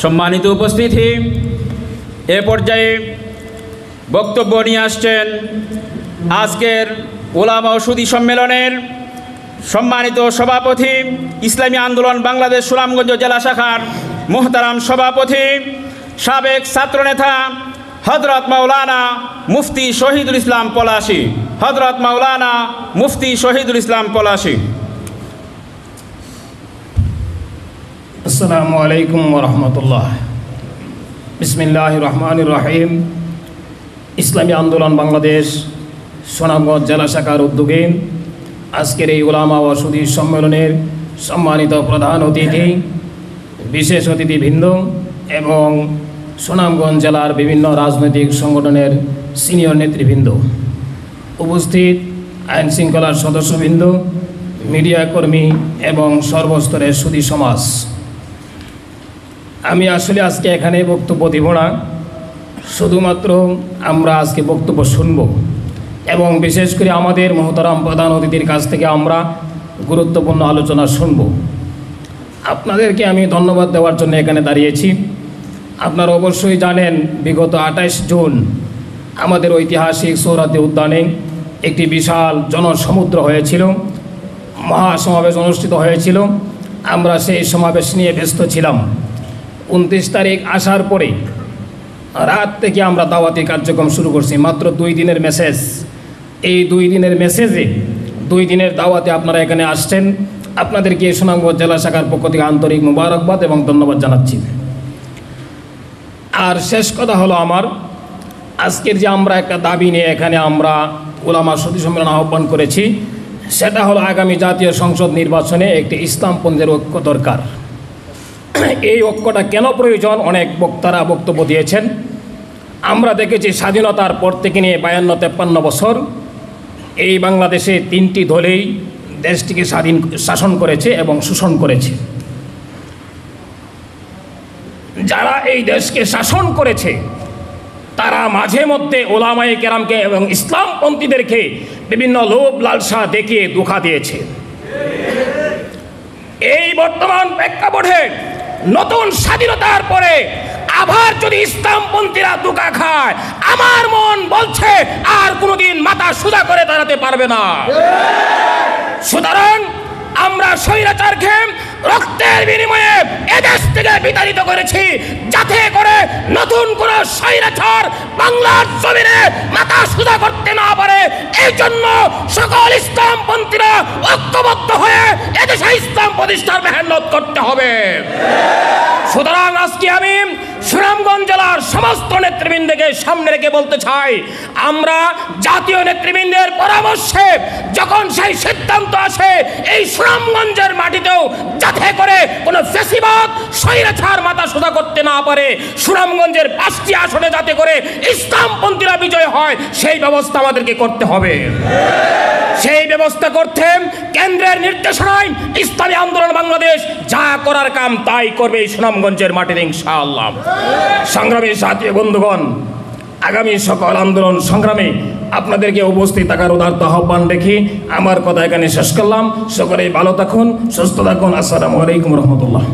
সম্মানিত উপস্থিতি, এ পর্যায়ে বক্তব্য নিয়ে আসছেন আজকের ওলামা ও সুদী সম্মেলনের সম্মানিত সভাপতি, ইসলামী আন্দোলন বাংলাদেশ সুনামগঞ্জ জেলা শাখার মোহতারাম সভাপতি, সাবেক ছাত্রনেতা হযরত মাওলানা মুফতি শহীদুল ইসলাম পলাশী। হযরত মাওলানা মুফতি শহীদুল ইসলাম পলাশী। আসসালামু আলাইকুম ওয়া রাহমাতুল্লাহ। বিসমিল্লাহির রহমানির রহিম। ইসলামী আন্দোলন বাংলাদেশ সুনামগঞ্জ জেলা শাখার উদ্যোগে আজকের এই উলামা ও সুদী সম্মেলনের সম্মানিত প্রধান অতিথি, বিশেষ অতিথিবৃন্দ এবং সুনামগঞ্জ জেলার বিভিন্ন রাজনৈতিক সংগঠনের সিনিয়র নেতৃবৃন্দ, উপস্থিত আইন শৃঙ্খলার সদস্যবৃন্দ, মিডিয়া কর্মী এবং সর্বস্তরের সুদী সমাজ, আমি আসলে আজকে এখানে বক্তব্য দেব না, শুধুমাত্র আমরা আজকে বক্তব্য শুনব এবং বিশেষ করে আমাদের মহতারাম প্রধান অতিথির কাছ থেকে আমরা গুরুত্বপূর্ণ আলোচনা শুনব। আপনাদেরকে আমি ধন্যবাদ দেওয়ার জন্য এখানে দাঁড়িয়েছি। আপনারা অবশ্যই জানেন, বিগত 28 জুন আমাদের ঐতিহাসিক সোহরাওয়ার্দী উদ্যানে একটি বিশাল জনসমুদ্র হয়েছিল, মহাসমাবেশ অনুষ্ঠিত হয়েছিল। আমরা সেই সমাবেশ নিয়ে ব্যস্ত ছিলাম। 29 তারিখ আসার পরে রাত থেকে আমরা দাওয়াতি কার্যক্রম শুরু করছি। মাত্র 2 দিনের মেসেজ, এই 2 দিনের মেসেজে 2 দিনের দাওয়াতে আপনারা এখানে আসছেন। আপনাদেরকে সুনামগঞ্জ জেলা শাখার পক্ষ থেকে আন্তরিক মুবারকবাদ এবং ধন্যবাদ জানাচ্ছি। আর শেষ কথা হলো আমার, আজকের যে আমরা একটা দাবি নিয়ে এখানে আমরা উলামা সুদী সম্মেলন আহ্বান করেছি, সেটা হলো আগামী জাতীয় সংসদ নির্বাচনে একটি ইসলামপন্থীর ঐক্য দরকার। এই ঐক্যটা কেন প্রয়োজন, অনেক বক্তারা বক্তব্য দিয়েছেন। আমরা দেখেছি স্বাধীনতার পর থেকে নিয়ে 52-53 বছর এই বাংলাদেশে 3টি দলেই দেশটিকে শাসন করেছে এবং শোষণ করেছে। যারা এই দেশকে শাসন করেছে তারা মাঝে মধ্যে ওলামায়ে কেরামকে এবং ইসলামপন্থীদেরকে বিভিন্ন লোভ লালসা দেখিয়ে ধোঁকা দিয়েছে। এই বর্তমান প্রেক্ষাপটে নতুন স্বাধীনতার পরে আবার যদি ইসলামপন্থীরা ধোঁকা খায়, আমার মন বলছে আর কোনোদিন মাথা সোজা করে দাঁড়াতে পারবে না। সুতরাং আমরা স্বৈরাচারকে রক্তের বিনিময়ে এদেশ থেকে বিতাড়িত করেছি, যাতে করে নতুন কোন স্বৈরাচার বাংলার জমিনে মাথা সোজা করতে না পারে। এই জন্য সকল ইসলামপন্থীরা ঐক্যবদ্ধ হয়ে এদেশে ইসলাম প্রতিষ্ঠার মেহনত করতে হবে। সুতরাং আজকে আমি সুনামগঞ্জ জেলার সমস্ত নেতৃবৃন্দকে সামনে রেখে বলতে চাই, আমরা জাতীয় নেতৃবৃন্দের পরামর্শে যখন সেই সিদ্ধান্ত আসে এই সুনামগঞ্জের মাটিতেও যাতে করে কোনো ফ্যাসিবাদ স্বৈরাচার মাথা সোজা করতে না পারে, সুনামগঞ্জের 5টি আসনে যাতে করে ইসলামপন্থীরা বিজয় হয়, সেই ব্যবস্থা আমাদেরকে করতে হবে। সেই ব্যবস্থা করতে কেন্দ্রের নির্দেশনায় ইসলামী আন্দোলন বাংলাদেশ যা করার কাম তাই করবে এই সুনামগঞ্জের মাটিতে ইনশাআল্লাহ। সংগ্রামী সাথী বন্ধুগণ, আগামী সকল আন্দোলন সংগ্রামে আপনাদেরকে উপস্থিত থাকার উদারত আহ্বান রেখে আমার কথা এখানে শেষ করলাম। সকলেই ভালো থাকুন, সুস্থ থাকুন। আসসালামু আলাইকুম রহমতুল্লাহ।